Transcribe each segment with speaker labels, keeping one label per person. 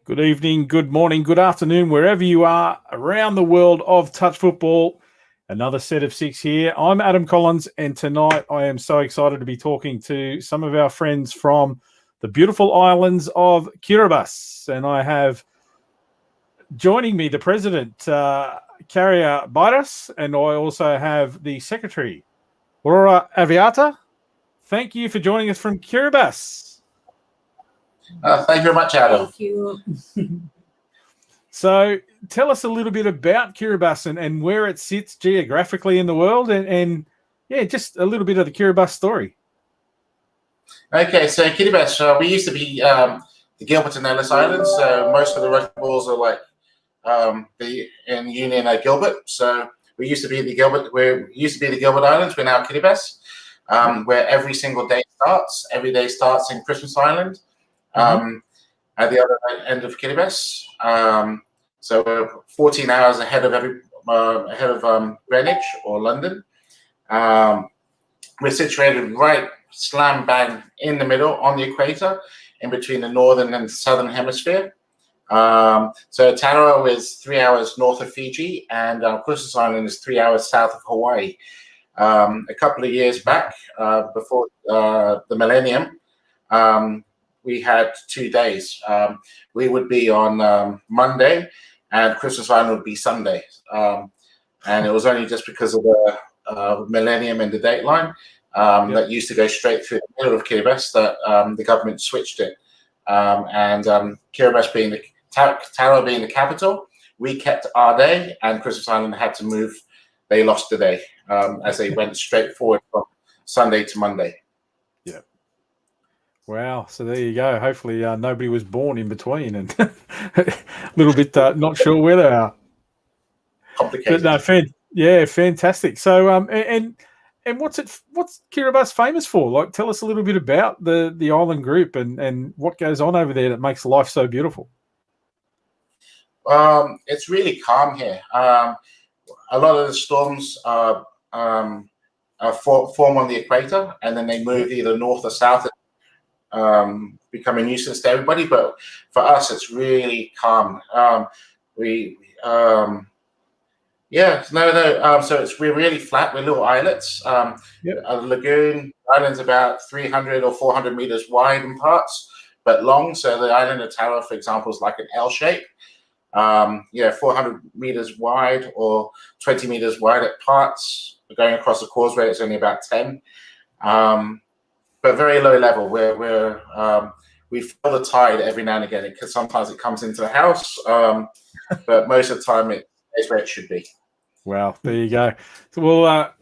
Speaker 1: Good evening, good morning, good afternoon, wherever you are around the world of touch football. Another set of six here. I'm Adam Collins, and tonight I am so excited to be talking to some of our friends from the beautiful islands of Kiribati. And I have joining me the president, Karea Baireti, and I also have the secretary, Roora Laura. Thank you for joining us from Kiribati.
Speaker 2: Thank you very much, Adam.
Speaker 3: Thank you.
Speaker 1: So tell us a little bit about Kiribati and where it sits geographically in the world and just a little bit of the Kiribati story.
Speaker 2: Okay, so Kiribati, we used to be the Gilbert and Ellice Islands, so most of the rugby balls are like in Union at Gilbert. So we used to be the Gilbert Islands, we're now Kiribati, where every single day starts. Every day starts in Christmas Island. At the other end of Kiribati, so we're 14 hours ahead of Greenwich or London. We're situated right slam bang in the middle on the equator, in between the northern and southern hemisphere. So Tarawa is 3 hours north of Fiji, and Christmas Island is 3 hours south of Hawaii. A couple of years back, before the millennium, we had 2 days. We would be on Monday, and Christmas Island would be Sunday. And it was only just because of the millennium and the dateline that used to go straight through the middle of Kiribati that the government switched it. And Kiribati Tarawa being the capital, we kept our day, and Christmas Island had to move. They lost the day as they went straight forward from Sunday to Monday.
Speaker 1: Yeah. Wow. So there you go. Hopefully nobody was born in between and a little bit not sure where they are.
Speaker 2: Complicated.
Speaker 1: But no, fantastic. So and what's Kiribati famous for? Like, tell us a little bit about the island group and what goes on over there that makes life so beautiful.
Speaker 2: It's really calm here. A lot of the storms form on the equator, and then they move either north or south, become a nuisance to everybody. But for us, it's really calm. So we're really flat. We're little islets. A lagoon island's about 300 or 400 meters wide in parts, but long. So the island of Tarawa, for example, is like an L shape. 400 meters wide or 20 meters wide at parts. Going across the causeway, it's only about 10. But very low level. We feel the tide every now and again, because sometimes it comes into the house, but most of the time it is where it should be.
Speaker 1: Wow, there you go. So, well,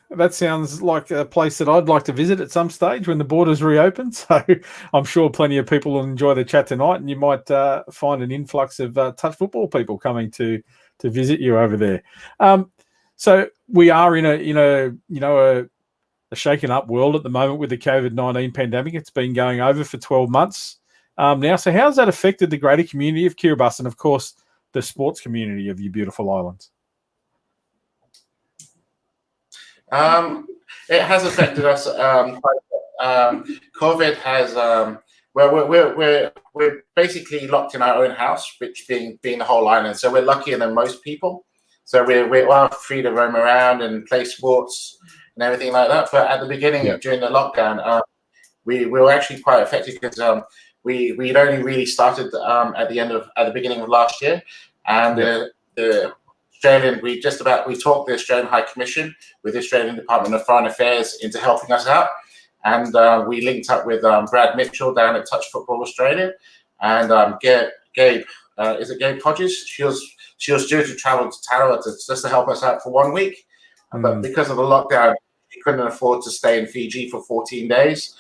Speaker 1: that sounds like a place that I'd like to visit at some stage when the borders reopen. So I'm sure plenty of people will enjoy the chat tonight, and you might find an influx of touch football people coming to visit you over there. So we are in a shaken up world at the moment with the COVID-19 pandemic. It's been going over for 12 months now. So how's that affected the greater community of Kiribati and, of course, the sports community of your beautiful islands?
Speaker 2: It has affected us quite a bit. COVID has we're basically locked in our own house, which being the whole island. So we're luckier than most people. So we're free to roam around and play sports and everything like that. But at the beginning, during the lockdown, we were actually quite affected because we'd only really started at the beginning of last year, and the Australian, we talked the Australian High Commission with the Australian Department of Foreign Affairs into helping us out, and we linked up with Brad Mitchell down at Touch Football Australia, and Gabe, is it Gabe Hodges? She was due to travel to Tarawa just to help us out for 1 week, but because of the lockdown, she couldn't afford to stay in Fiji for 14 days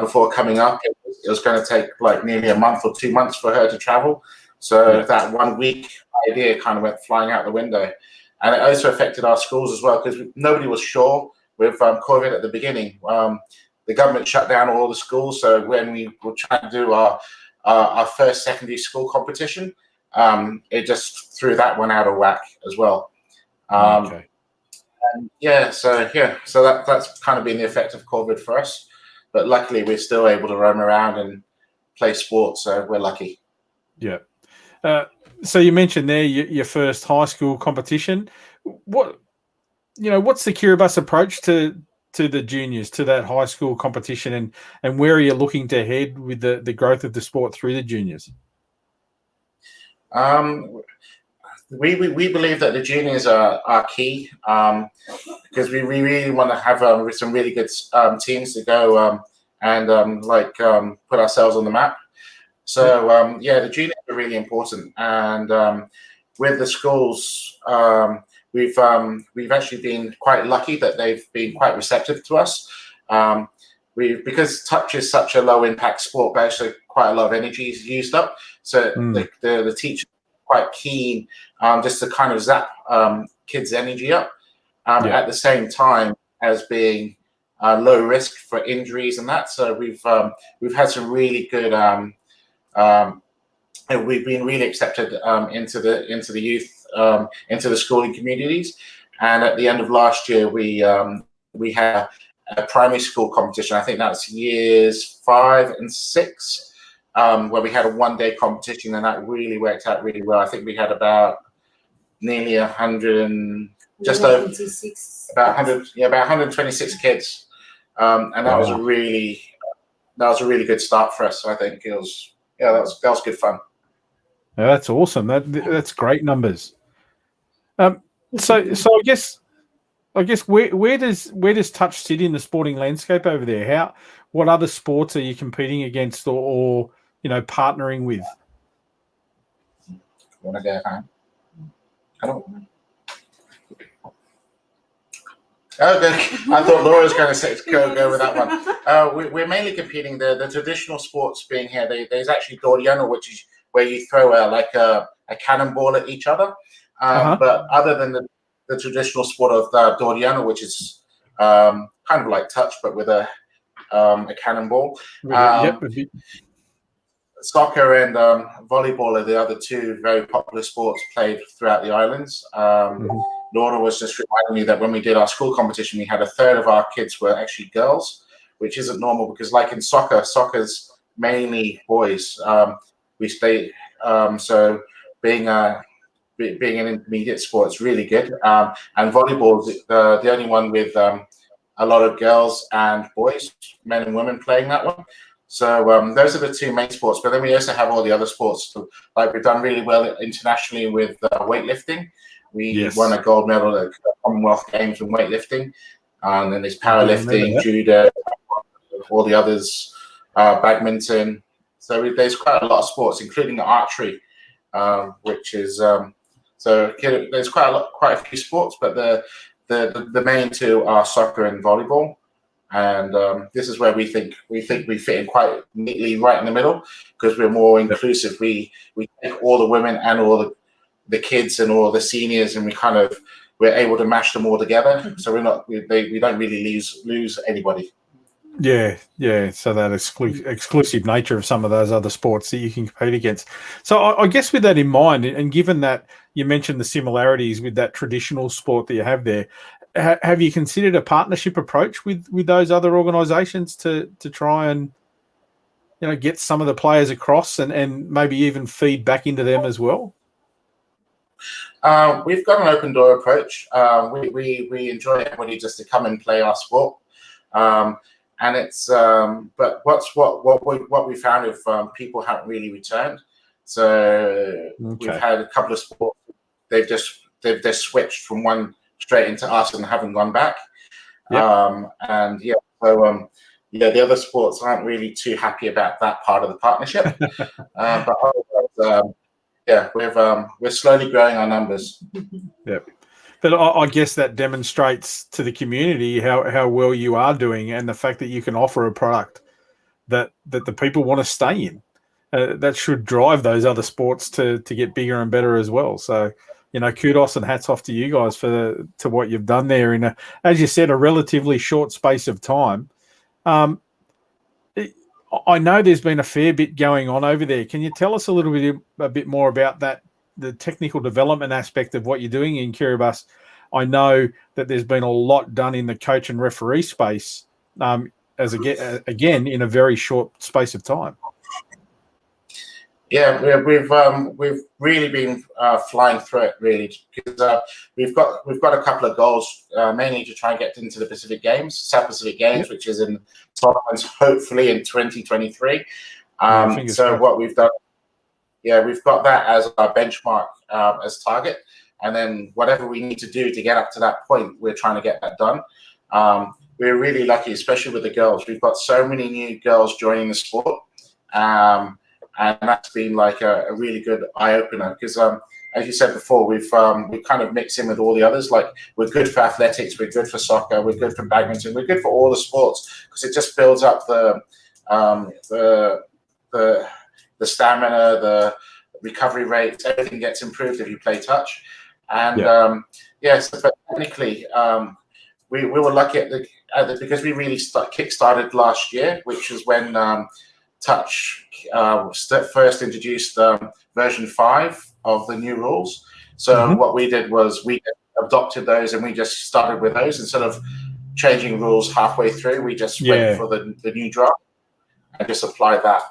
Speaker 2: before coming up. It was going to take like nearly a month or 2 months for her to travel. So that 1 week idea kind of went flying out the window. And it also affected our schools as well, because nobody was sure with COVID at the beginning. The government shut down all the schools. So when we were trying to do our first secondary school competition, it just threw that one out of whack as well. So that's kind of been the effect of COVID for us. But luckily, we're still able to roam around and play sports, so we're lucky.
Speaker 1: Yeah. So you mentioned there your first high school competition. What's the Kiribati approach to the juniors, to that high school competition, and where are you looking to head with the growth of the sport through the juniors?
Speaker 2: We believe that the juniors are key, because we really want to have some really good teams to go and put ourselves on the map. So the juniors are really important, and with the schools, we've actually been quite lucky that they've been quite receptive to us. Because touch is such a low impact sport, but actually quite a lot of energy is used up. So the teachers are quite keen just to kind of zap kids' energy up at the same time as being low risk for injuries and that. So we've had some really good. We've been really accepted into the youth, into the schooling communities, and at the end of last year, we had a primary school competition. I think that's years 5 and 6, where we had a one-day competition, and that really worked out really well. I think we had about nearly 100 and just over about 126 kids, and that was a really good start for us. So I think it was that was good fun.
Speaker 1: Yeah, that's awesome. That's great numbers. So I guess where does touch sit in the sporting landscape over there? What other sports are you competing against or partnering with?
Speaker 2: Want to go home? I don't. Okay, I thought Laura was going to go with that one. We're mainly competing the traditional sports being here. There's actually Doriano, which is where you throw a cannonball at each other. But other than the traditional sport of Doriano, which is kind of like touch but with a cannonball. Soccer and volleyball are the other two very popular sports played throughout the islands. Laura was just reminding me that when we did our school competition, we had a third of our kids were actually girls, which isn't normal because, like in soccer's mainly boys. So being an intermediate sport is really good. And volleyball is the only one with a lot of girls and boys, men and women playing that one. So those are the two main sports. But then we also have all the other sports. Like we've done really well internationally with weightlifting. We won a gold medal at Commonwealth Games in weightlifting. And then there's powerlifting, judo, all the others, badminton. So there's quite a lot of sports, including archery, which is so there's quite a few sports, but the main two are soccer and volleyball. And this is where we think we fit in quite neatly right in the middle because we're more inclusive. We take all the women and all the kids and all the seniors, and we're able to mash them all together. So we don't really lose anybody.
Speaker 1: Yeah. So that exclusive nature of some of those other sports that you can compete against. So I guess with that in mind, and given that you mentioned the similarities with that traditional sport that you have there, have you considered a partnership approach with those other organisations to try and get some of the players across and maybe even feed back into them as well?
Speaker 2: We've got an open door approach. We enjoy everybody just to come and play our sport. And it's but what we found if people haven't really returned. So we've had a couple of sports. They've just switched from one straight into us and haven't gone back. The other sports aren't really too happy about that part of the partnership. But we're slowly growing our numbers.
Speaker 1: Yep. But I guess that demonstrates to the community how well you are doing, and the fact that you can offer a product that the people want to stay in. That should drive those other sports to get bigger and better as well. So, kudos and hats off to you guys to what you've done there in as you said, a relatively short space of time. I know there's been a fair bit going on over there. Can you tell us a bit more about that? The technical development aspect of what you're doing in Kiribati. I know that there's been a lot done in the coach and referee space, again in a very short space of time.
Speaker 2: Yeah, we've really been flying through it really, because we've got a couple of goals, mainly to try and get into the Pacific Games, South Pacific Games, which is in tournaments hopefully in 2023. So what we've done, we've got that as our benchmark, as target, and then whatever we need to do to get up to that point, we're trying to get that done. We're really lucky, especially with the girls. We've got so many new girls joining the sport. And that's been like a really good eye opener, because as you said before, we've kind of mixed in with all the others. Like, we're good for athletics, we're good for soccer, we're good for badminton, we're good for all the sports, because it just builds up the stamina, the recovery rates, everything gets improved if you play touch. And yes, but technically, we were lucky because we really kick-started last year, which is when Touch first introduced version 5 of the new rules. So what we did was we adopted those, and we just started with those instead of changing rules halfway through. We just went for the new draft and just applied that.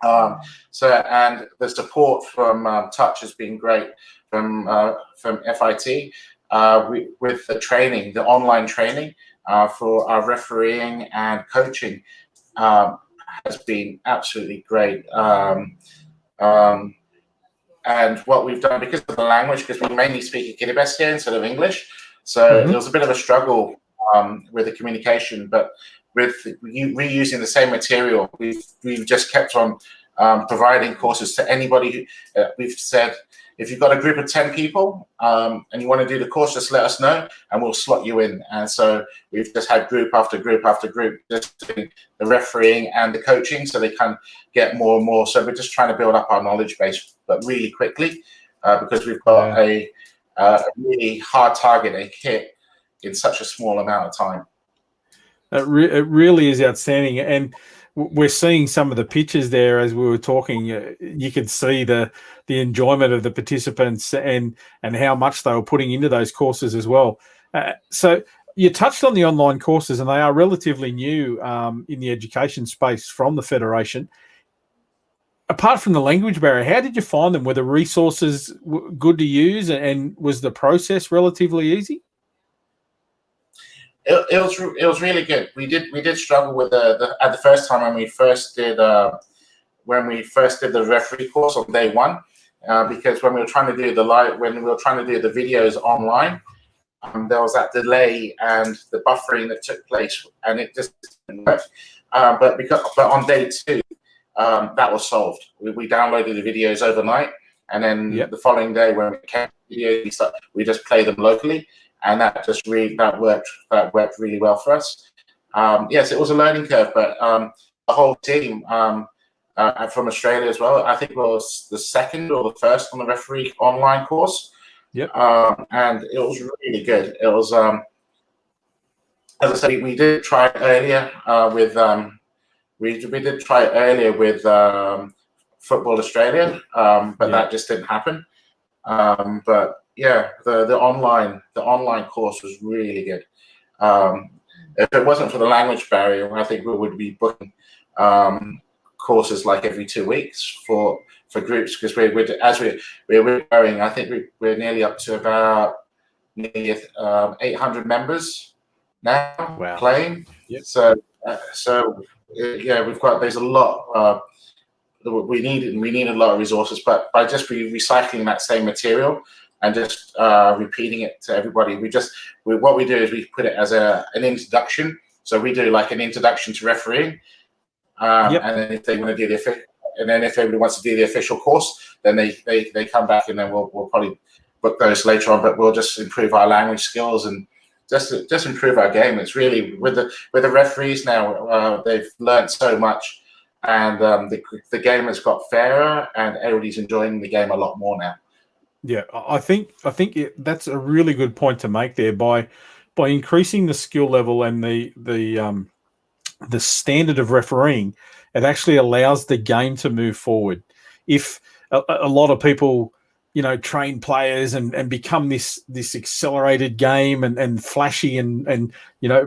Speaker 2: And the support from Touch has been great from FIT with the training, the online training for our refereeing and coaching. Has been absolutely great. And what we've done, because of the language, because we mainly speak Kiribati instead of English, so it was a bit of a struggle with the communication, but with reusing the same material, we've just kept on providing courses to anybody. We've said, if you've got a group of 10 people and you want to do the course, just let us know and we'll slot you in. And so we've just had group after group after group, just doing the refereeing and the coaching, so they can get more and more. So we're just trying to build up our knowledge base, but really quickly, because we've got a really hard target to hit in such a small amount of time.
Speaker 1: It really is outstanding. And we're seeing some of the pictures there as we were talking. You could see the enjoyment of the participants and how much they were putting into those courses as well. So you touched on the online courses, and they are relatively new in the education space from the Federation. Apart from the language barrier, how did you find them? Were the resources good to use, and was the process relatively easy?
Speaker 2: It was really good. We did struggle with at the first time when we first did the referee course on day one, because when we were trying to do the videos online, there was that delay and the buffering that took place, and it just didn't work. But on day two, that was solved. We downloaded the videos overnight, and then the following day when we came to videos, we just play them locally. And that worked really well for us. Yes, it was a learning curve, but the whole team from Australia as well, I think it was the second or the first on the referee online course. And it was really good. It was, as I said, we did try it earlier with Football Australia, but that just didn't happen. But yeah, the online course was really good. If it wasn't for the language barrier, I think we would be booking courses like every 2 weeks for groups, because we're growing. I think we're nearly up to about 800 members now playing. So there's a lot. We need a lot of resources, but by just recycling that same material and just repeating it to everybody, what we do is we put it as an introduction. So we do like an introduction to refereeing, and then if they want to do if everybody wants to do the official course, then they come back, and then we'll probably book those later on. But we'll just improve our language skills and just improve our game. It's really with the referees now, they've learned so much. And the game has got fairer, and everybody's enjoying the game a lot more now.
Speaker 1: Yeah, I think that's a really good point to make there. By increasing the skill level and the standard of refereeing, it actually allows the game to move forward. If a lot of people, train players and become this accelerated game and flashy and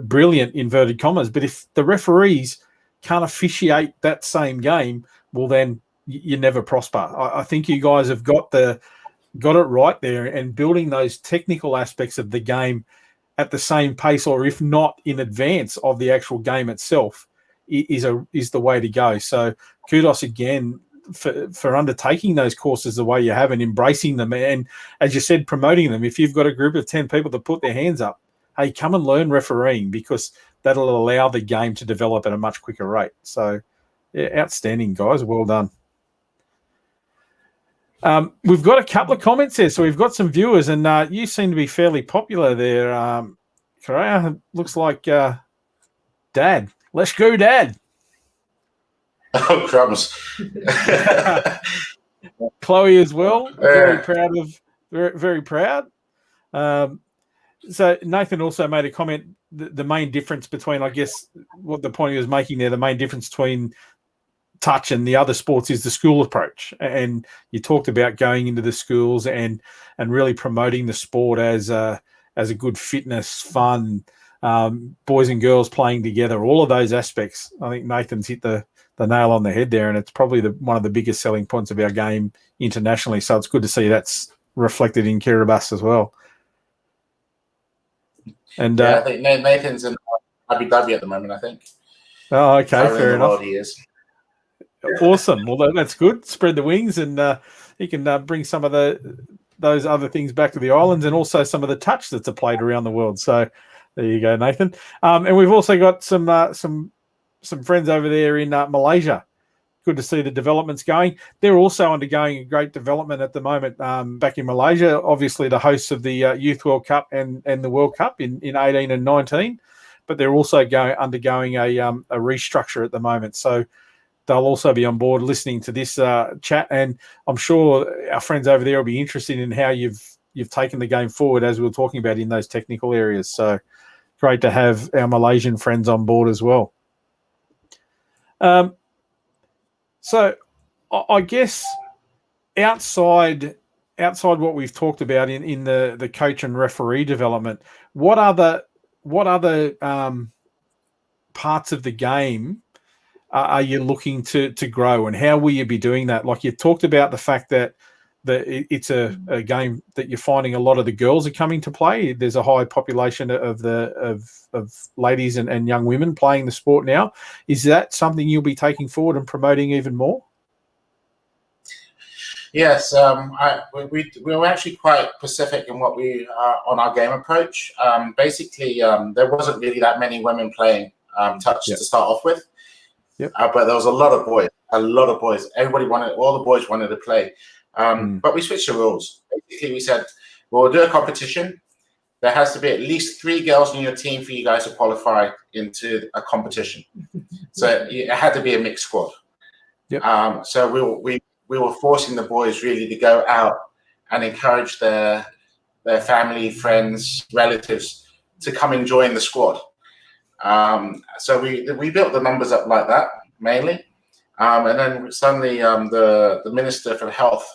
Speaker 1: brilliant, inverted commas, but if the referees can't officiate that same game, well then you never prosper. I think you guys have got it right there, and building those technical aspects of the game at the same pace, or if not in advance of the actual game itself, is the way to go. So kudos again for undertaking those courses the way you have and embracing them. And as you said, promoting them. If you've got a group of 10 people that put their hands up, hey, come and learn refereeing, because that'll allow the game to develop at a much quicker rate. So yeah, outstanding, guys. Well done. We've got a couple of comments there. So we've got some viewers, and you seem to be fairly popular there. Karea, looks like Dad. Let's go, Dad.
Speaker 2: Oh, crumbs.
Speaker 1: Chloe as well. Very proud of, very proud. So Nathan also made a comment, the main difference between, I guess, what the point he was making there, the main difference between touch and the other sports is the school approach. And you talked about going into the schools and really promoting the sport as a good fitness, fun, boys and girls playing together, all of those aspects. I think Nathan's hit the nail on the head there, and it's probably one of the biggest selling points of our game internationally. So it's good to see that's reflected in Kiribati as well. And
Speaker 2: I think Nathan's in Abu Dhabi at the moment, I think.
Speaker 1: Oh, okay, fair enough.
Speaker 2: He is.
Speaker 1: Awesome. Well, that's good. Spread the wings, and he can bring some of those other things back to the islands, and also some of the touch that's played around the world. So there you go, Nathan. And we've also got some friends over there in Malaysia. Good to see the developments going. They're also undergoing a great development at the moment back in Malaysia. Obviously, the hosts of the Youth World Cup and the World Cup in 18 and 19, but they're also undergoing a restructure at the moment. So they'll also be on board listening to this chat, and I'm sure our friends over there will be interested in how you've taken the game forward, as we were talking about in those technical areas. So great to have our Malaysian friends on board as well. So I guess outside what we've talked about in the coach and referee development, what other parts of the game are you looking to grow, and how will you be doing that? Like, you talked about the fact that it's a game that you're finding a lot of the girls are coming to play. There's a high population of ladies and young women playing the sport now. Is that something you'll be taking forward and promoting even more?
Speaker 2: Yes, we were actually quite specific in what we on our game approach. Basically, there wasn't really that many women playing touch to start off with.
Speaker 1: Yep.
Speaker 2: But there was a lot of boys. All the boys wanted to play. But we switched the rules. Basically, we said, we'll do a competition. There has to be at least 3 girls in your team for you guys to qualify into a competition. So it had to be a mixed squad.
Speaker 1: Yep.
Speaker 2: So we were forcing the boys really to go out and encourage their family, friends, relatives to come and join the squad. So we built the numbers up like that mainly, and then suddenly the Minister for Health,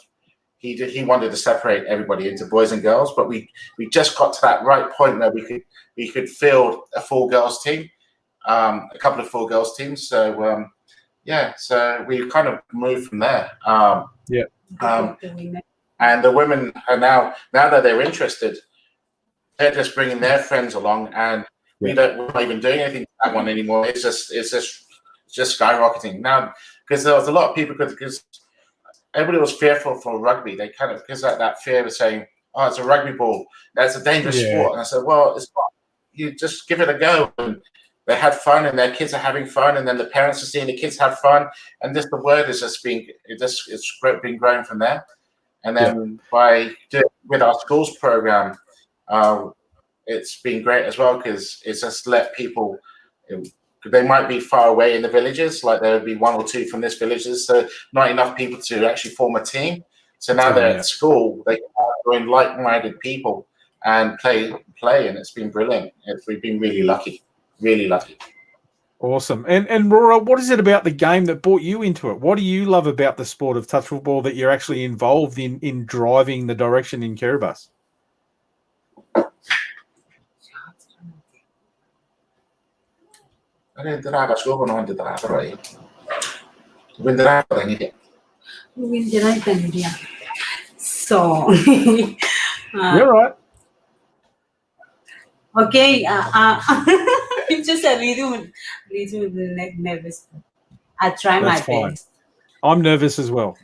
Speaker 2: he wanted to separate everybody into boys and girls, but we just got to that right point where we could field a full girls team, a couple of full girls teams. So so we kind of moved from there. And the women are now that they're interested, they're just bringing their friends along, and we're not even doing anything to that one anymore. It's just skyrocketing now, because there was a lot of people, because everybody was fearful for rugby. They kind of, because that fear of saying, "Oh, it's a rugby ball. That's a dangerous sport." And I said, "Well, it's not. You just give it a go." And they had fun, and their kids are having fun, and then the parents are seeing the kids have fun, and the word is just it's been growing from there. And then by doing with our schools program, it's been great as well, because it's just let people. They might be far away in the villages, like there would be 1 or 2 from this villages, so not enough people to actually form a team. So now they're at school, they can join like-minded people and play, and it's been brilliant. We've been really lucky.
Speaker 1: Awesome. And Roora, what is it about the game that brought you into it? What do you love about the sport of touch football that you're actually involved in driving the direction in Kiribati?
Speaker 3: So,
Speaker 1: You're right.
Speaker 3: okay, I'm just a little nervous. I try my
Speaker 1: That's fine.
Speaker 3: best.
Speaker 1: I'm nervous as well.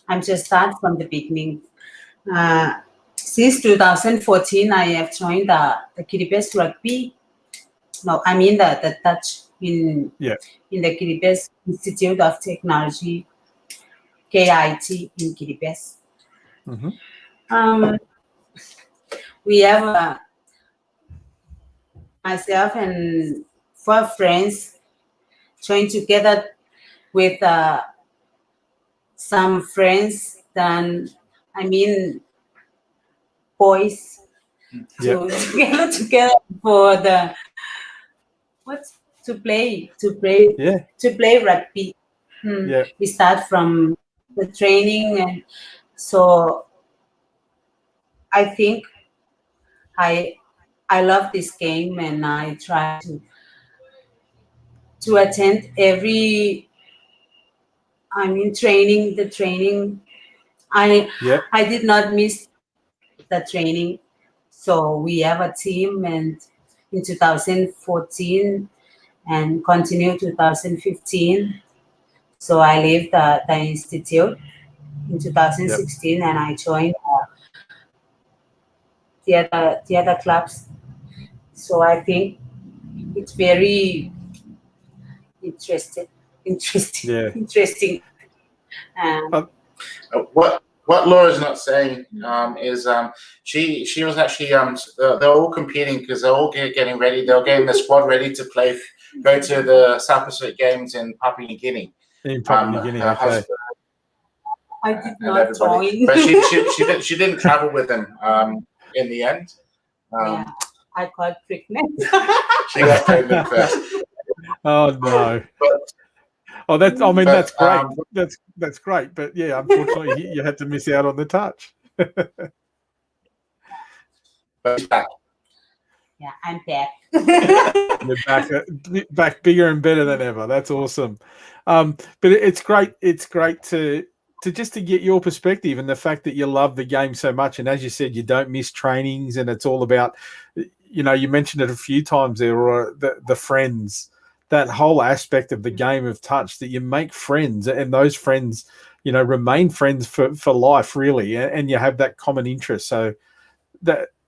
Speaker 3: I'm just start from the beginning. Since 2014, I have joined the Kiribati Rugby. No, I mean the touch in
Speaker 1: Yeah.
Speaker 3: in the Kiribati Institute of Technology, KIT in Kiribati.
Speaker 1: Mm-hmm.
Speaker 3: We have myself and 4 friends joined together with some friends. Then I mean boys
Speaker 1: Yeah.
Speaker 3: together for the what to play
Speaker 1: Yeah.
Speaker 3: rugby.
Speaker 1: Yeah.
Speaker 3: We start from the training, and so I think I love this game, and I try to attend every training. The training
Speaker 1: Yeah.
Speaker 3: I did not miss the training. So we have a team, and in 2014 and continue 2015. So I left the institute in 2016, and I joined the other clubs. So I think it's very interesting,
Speaker 1: Yeah.
Speaker 3: interesting.
Speaker 2: What Laura's not saying is she was actually they're all competing because they're all getting ready. They're getting the squad ready to go to the South Pacific Games in Papua New Guinea.
Speaker 1: In Papua New Guinea,
Speaker 2: Her
Speaker 1: okay.
Speaker 2: husband
Speaker 3: I did
Speaker 2: and
Speaker 3: not join.
Speaker 2: but she didn't travel with them in the end.
Speaker 3: Yeah, I got pregnant.
Speaker 2: She got pregnant first.
Speaker 1: Oh no.
Speaker 2: But,
Speaker 1: that's great. That's great. But yeah, unfortunately, you had to miss out on the touch.
Speaker 2: but she's back.
Speaker 3: Yeah, I'm back.
Speaker 1: You're back bigger and better than ever. That's awesome. But it's great. It's great to just to get your perspective and the fact that you love the game so much. And as you said, you don't miss trainings, and it's all about, you mentioned it a few times there, or the friends, that whole aspect of the game of touch, that you make friends, and those friends, remain friends for life, really. And you have that common interest. So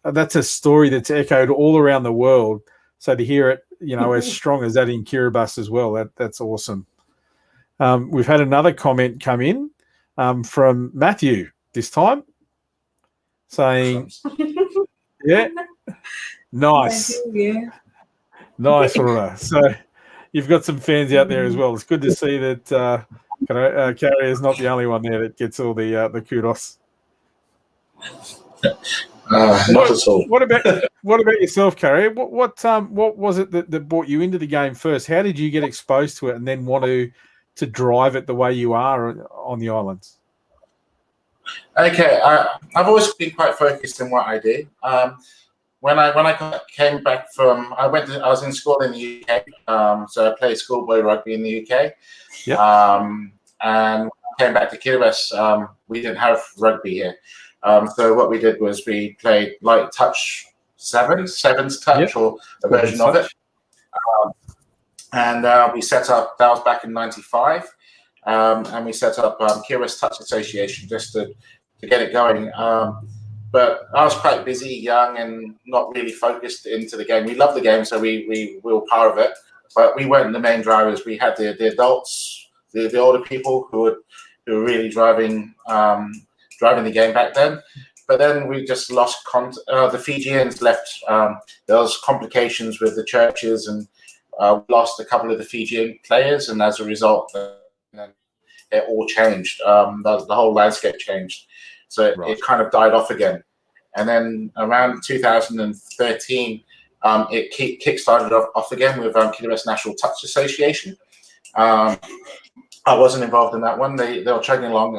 Speaker 1: that's a story that's echoed all around the world. So to hear it, as strong as that in Kiribati as well, that's awesome. We've had another comment come in from Matthew this time, saying, "Yeah, nice, nice, Roora." So you've got some fans out there as well. It's good to see that Karea is not the only one there that gets all the kudos.
Speaker 2: Not at all.
Speaker 1: What about yourself, Karea? What was it that brought you into the game first? How did you get exposed to it and then want to drive it the way you are on the islands?
Speaker 2: Okay, I've always been quite focused in what I do. When I came back from, I was in school in the UK, so I played schoolboy rugby in the UK.
Speaker 1: Yeah.
Speaker 2: And came back to Kiribati. We didn't have rugby here. So what we did was we played like touch sevens touch, or a version of it. And we set up, that was back in '95, and we set up Kiribati Touch Association just to get it going. But I was quite busy, young, and not really focused into the game. We loved the game, so we were part of it, but we weren't the main drivers. We had the adults, the older people who were really driving the game back then. But then we just lost the Fijians left. There was complications with the churches, and lost a couple of the Fijian players, and as a result, it all changed. The whole landscape changed. So it kind of died off again. And then around 2013, it kick-started off again with Kiribati National Touch Association. I wasn't involved in that one. They were chugging along.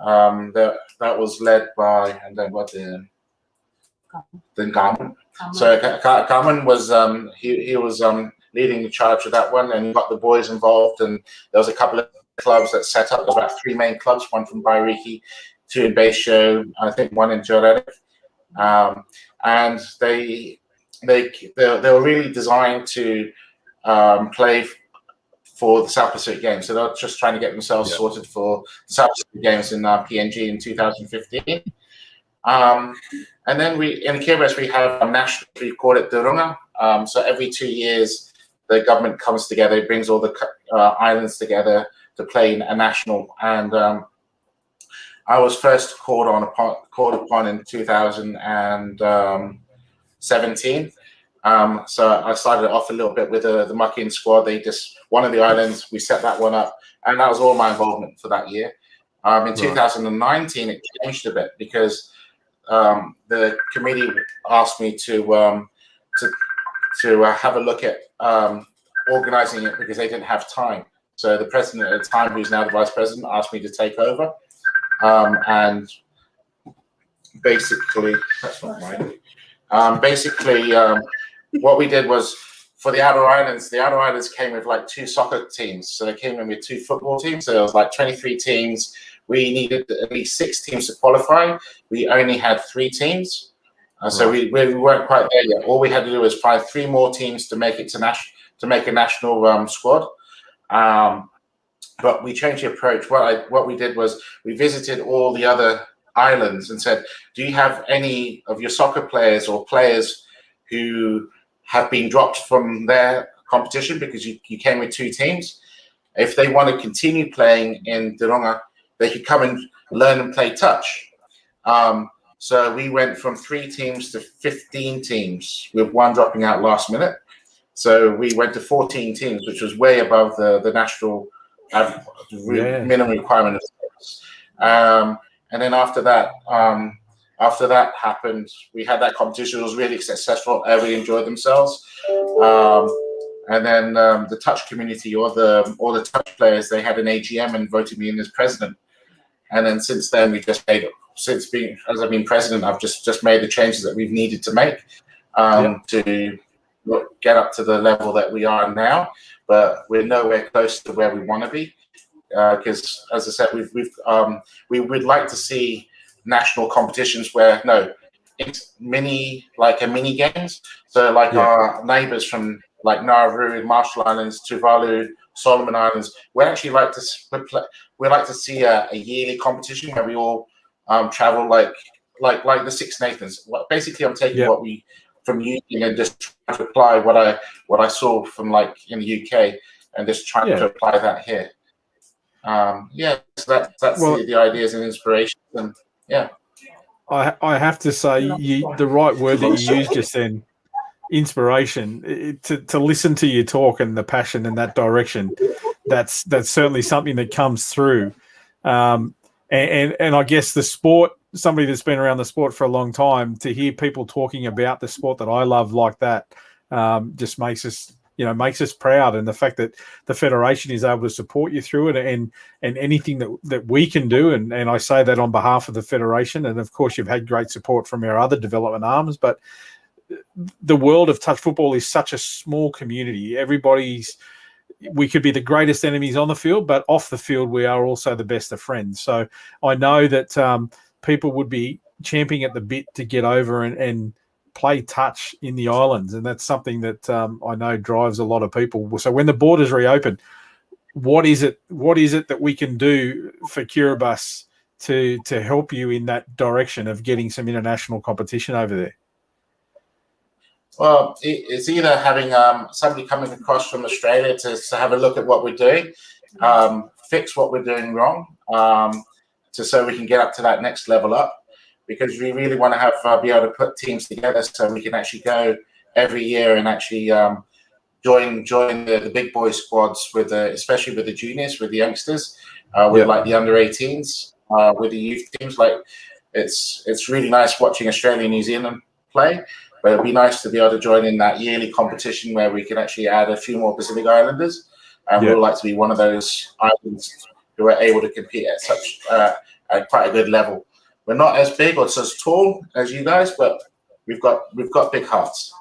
Speaker 2: That was led by, and then what the Carmen. So Carmen was he was leading the charge of that one, and got the boys involved. And there was a couple of clubs that set up. There was about 3 main clubs, one from Baireti, 2 in Bayshore, I think 1 in Jordan. And they were really designed to play for the South Pacific Games. So they're just trying to get themselves sorted for the South Pacific Games in PNG in 2015. And then in Kiribati, we have a national, we call it Durunga. So every 2 years, the government comes together, brings all the islands together to play in a national. And I was first called upon in 2017. So I started off a little bit with the mucking squad. They just, one of the islands, we set that one up, and that was all my involvement for that year. In 2019, it changed a bit because the committee asked me to have a look at organizing it because they didn't have time. So the president at the time, who's now the vice president, asked me to take over. And basically, that's not mine. What we did was, for the outer islands came with like 2 soccer teams. So they came in with 2 football teams. So it was like 23 teams. We needed at least 6 teams to qualify. We only had 3 teams. So we weren't quite there yet. All we had to do was find 3 more teams to make it to make a national squad. But we changed the approach. What we did was we visited all the other islands and said, do you have any of your soccer players or players who have been dropped from their competition because you came with 2 teams? If they want to continue playing in Durunga, they could come and learn and play touch. So we went from 3 teams to 15 teams, with 1 dropping out last minute. So we went to 14 teams, which was way above the national minimum requirement of sports. And then after that happened, we had that competition. It was really successful. Everybody enjoyed themselves. And then the touch community, all the touch players, they had an AGM and voted me in as president. And then since then, we just made it. As I've been president, I've just made the changes that we've needed to make to get up to the level that we are now. But we're nowhere close to where we want to be, because, as I said, we would like to see national competitions where it's mini games. So our neighbours from like Nauru, Marshall Islands, Tuvalu, Solomon Islands, we actually like to see a yearly competition where we all travel like the Six Nations. Basically, I'm taking what we from Union and just trying to apply what I saw from like in the UK and just trying to apply that here. So that's the ideas and inspiration. And
Speaker 1: I have to say the right word that you used just then, inspiration. To listen to you talk and the passion in that direction, that's certainly something that comes through. And I guess the sport, somebody that's been around the sport for a long time, to hear people talking about the sport that I love like that, just makes us proud. And the fact that the Federation is able to support you through it and anything that we can do. And I say that on behalf of the Federation. And of course, you've had great support from our other development arms, but the world of touch football is such a small community. We could be the greatest enemies on the field, but off the field, we are also the best of friends. So I know that people would be champing at the bit to get over and play touch in the islands. And that's something that I know drives a lot of people. So when the borders reopen, what is it that we can do for Kiribati to help you in that direction of getting some international competition over there?
Speaker 2: Well, it's either having somebody coming across from Australia to have a look at what we're doing, fix what we're doing wrong, so we can get up to that next level up, because we really want to be able to put teams together so we can actually go every year and actually join the big boy squads especially with the juniors, with the youngsters, with like the under 18s, with the youth teams. Like it's really nice watching Australia and New Zealand play. But it'd be nice to be able to join in that yearly competition where we can actually add a few more Pacific Islanders. And we'd like to be one of those islands who are able to compete at such at quite a good level. We're not as big or as tall as you guys, but we've got big hearts.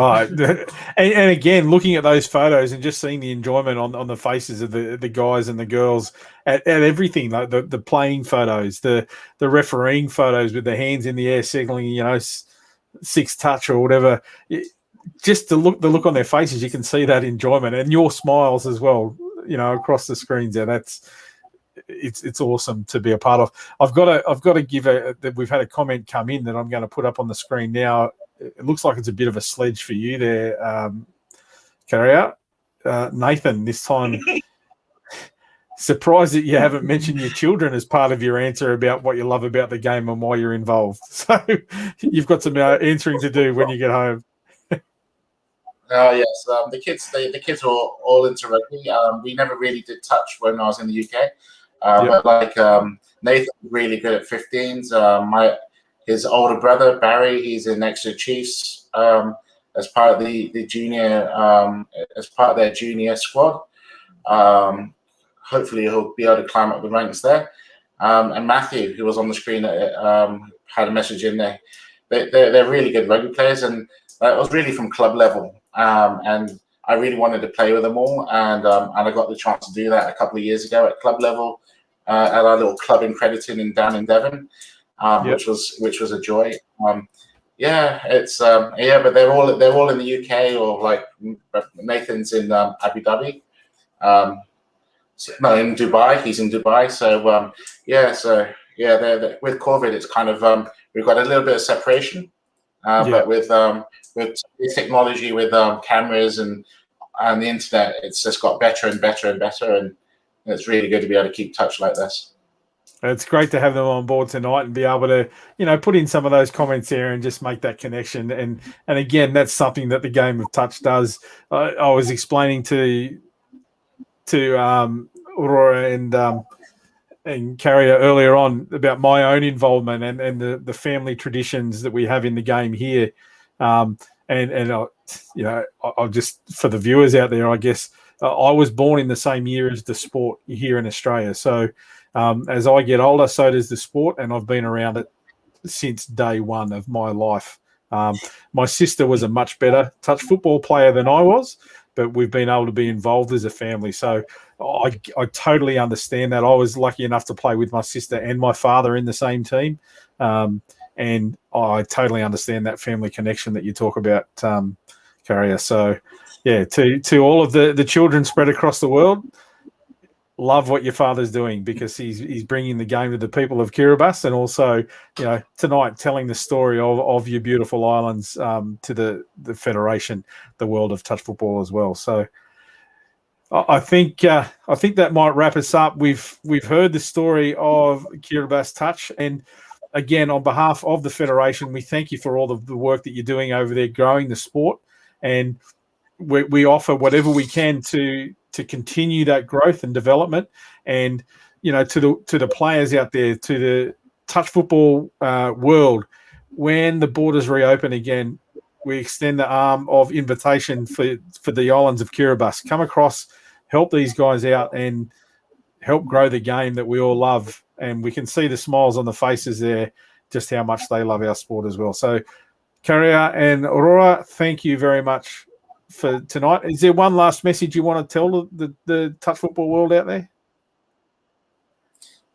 Speaker 1: And again, looking at those photos and just seeing the enjoyment on the faces of the guys and the girls at everything, like the playing photos, the refereeing photos with the hands in the air signaling, 6 touch or whatever. Just the look on their faces, you can see that enjoyment and your smiles as well, across the screens there. It's awesome to be a part of. I've got to give we've had a comment come in that I'm going to put up on the screen now. It looks like it's a bit of a sledge for you there, Karea. Nathan, this time, surprised that you haven't mentioned your children as part of your answer about what you love about the game and why you're involved. So you've got some answering to do when you get home.
Speaker 2: Yes, the kids were all into rugby. We never really did touch when I was in the UK, but Nathan was really good at 15s. His older brother Barry, he's in Exeter Chiefs as part of the junior, as part of their junior squad. Hopefully, he'll be able to climb up the ranks there. And Matthew, who was on the screen, had a message in there. They're really good rugby players, and it was really from club level. And I really wanted to play with them all, and I got the chance to do that a couple of years ago at club level at our little club in Crediton down in Devon. Which was a joy. But they're all in the UK, or like Nathan's in Abu Dhabi. In Dubai. He's in Dubai. So with COVID, it's kind of we've got a little bit of separation. But with technology, with cameras and the internet, it's just got better and better and better, and it's really good to be able to keep touch like this.
Speaker 1: It's great to have them on board tonight and be able to, put in some of those comments there and just make that connection. And again, that's something that the game of touch does. I was explaining to Roora and Karea earlier on about my own involvement and the family traditions that we have in the game here. I'll just, for the viewers out there, I guess, I was born in the same year as the sport here in Australia. So as I get older, so does the sport, and I've been around it since day one of my life. My sister was a much better touch football player than I was, but we've been able to be involved as a family. So I totally understand that. I was lucky enough to play with my sister and my father in the same team, and I totally understand that family connection that you talk about, Karea. So, yeah, to all of the children spread across the world, love what your father's doing, because he's bringing the game to the people of Kiribati, and also, tonight telling the story of your beautiful islands to the federation, the world of touch football as well. So I think that might wrap us up. We've heard the story of Kiribati Touch, and again, on behalf of the federation, we thank you for all of the work that you're doing over there, growing the sport, and we offer whatever we can to continue that growth and development. And to the players out there, to the touch football world, when the borders reopen again, we extend the arm of invitation for the islands of Kiribati. Come across, help these guys out, and help grow the game that we all love. And we can see the smiles on the faces there, just how much they love our sport as well. So, Karea and Roora, thank you very much for tonight. Is there one last message you want to tell the touch football world out there?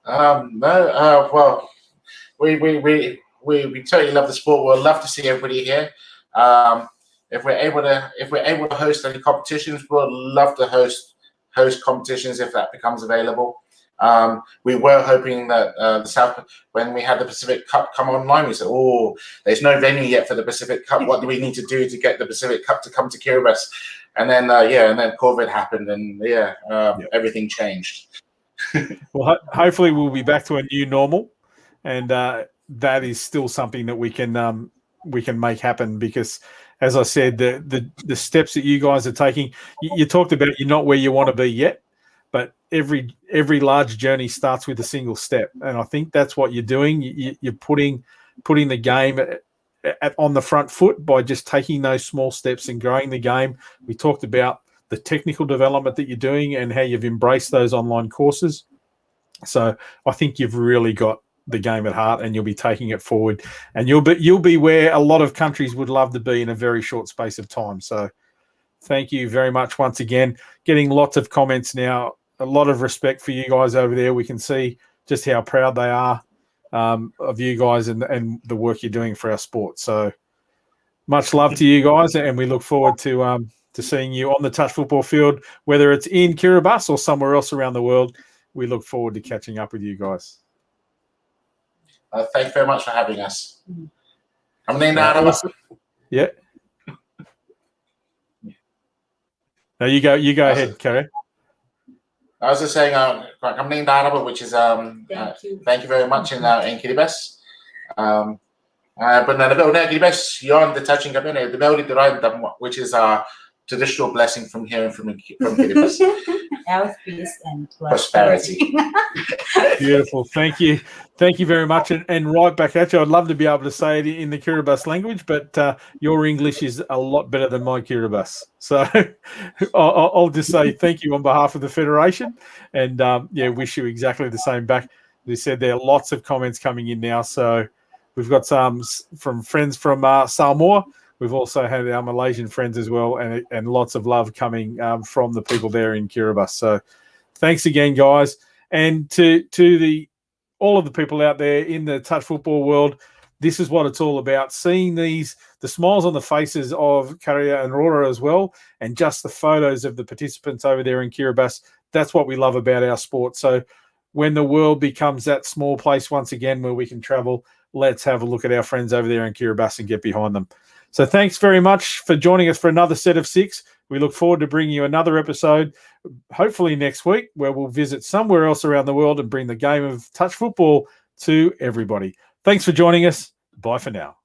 Speaker 2: No. Well, we totally love the sport. We'll love to see everybody here. If we're able to host any competitions, we'll love to host competitions if that becomes available. We were hoping that when we had the Pacific Cup come online, we said, "Oh, there's no venue yet for the Pacific Cup. What do we need to do to get the Pacific Cup to come to Kiribati?" And then COVID happened, and everything changed.
Speaker 1: Well, hopefully we'll be back to a new normal, and that is still something that we can make happen, because, as I said, the steps that you guys are taking, you talked about you're not where you want to be yet, but every large journey starts with a single step, and I think that's what you're doing. You're putting the game on the front foot by just taking those small steps and growing the game. We talked about the technical development that you're doing and how you've embraced those online courses. So I think you've really got the game at heart, and you'll be taking it forward, and you'll be where a lot of countries would love to be in a very short space of time. So thank you very much once again. Getting lots of comments now. A lot of respect for you guys over there. We can see just how proud they are of you guys and the work you're doing for our sport. So much love to you guys, and we look forward to seeing you on the touch football field, whether it's in Kiribati or somewhere else around the world. We look forward to catching up with you guys.
Speaker 2: Thank you very much for having us.
Speaker 1: Yeah. Now you go ahead, Karea.
Speaker 2: I was just saying, I'm named Araba, which is thank you very much in Kiribati. But na Kiribati, yon the touching kabine, the melody the which is our traditional blessing from here and from Kiribati.
Speaker 3: Health, peace, and
Speaker 2: prosperity.
Speaker 1: Beautiful. Thank you very much. And right back at you. I'd love to be able to say it in the Kiribati language, but your English is a lot better than my Kiribati. So I'll just say thank you on behalf of the Federation, and wish you exactly the same back. They said there are lots of comments coming in now. So we've got some from friends from Samoa. We've also had our Malaysian friends as well, and lots of love coming from the people there in Kiribati. So thanks again, guys. And to all of the people out there in the touch football world, this is what it's all about. Seeing the smiles on the faces of Karea and Roora as well, and just the photos of the participants over there in Kiribati. That's what we love about our sport. So when the world becomes that small place once again where we can travel, let's have a look at our friends over there in Kiribati and get behind them. So thanks very much for joining us for another set of 6. We look forward to bringing you another episode, hopefully next week, where we'll visit somewhere else around the world and bring the game of touch football to everybody. Thanks for joining us. Bye for now.